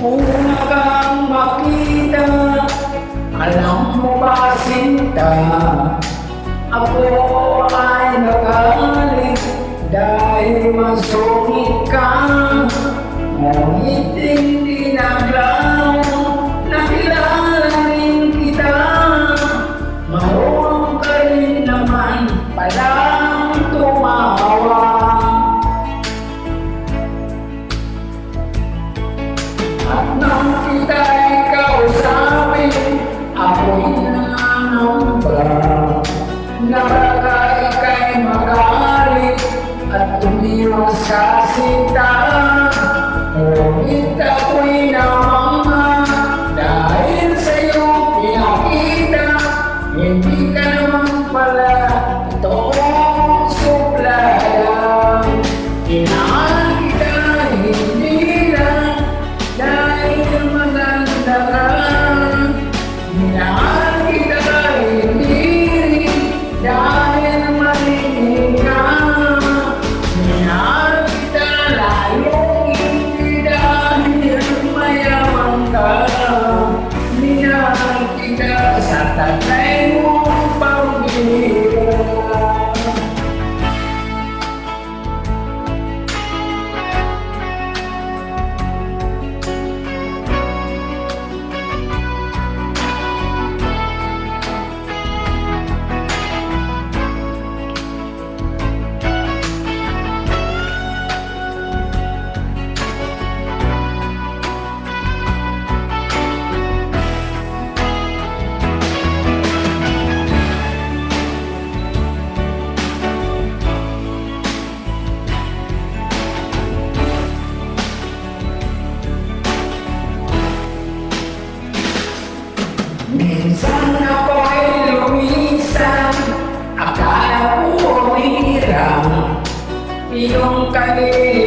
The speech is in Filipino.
Una kang makita, alam mo ba sinta, ako ay nagalit dahil masungit ka. Ngunit hindi naglaw, nakilala rin kita. Marunong ka rin naman palang tumawa. At nang kita'y kausapin, ako'y nangangamba na baka ika'y magalit at tumiwas ka sinta. Ngunit ako'y namangha dahil sa'yo pinakita, hindi ka naman pala totoong suplada. Tinaan kita hindi lang dahil maganda ka, minahal kita hindi rin dahil maliit ka. Minahal kita lalong hindi dahil mayaman ka. Minahal kita sa taglay mong pambihira. Minsan ako'y lumisan, akala ko umiram, iyong kanina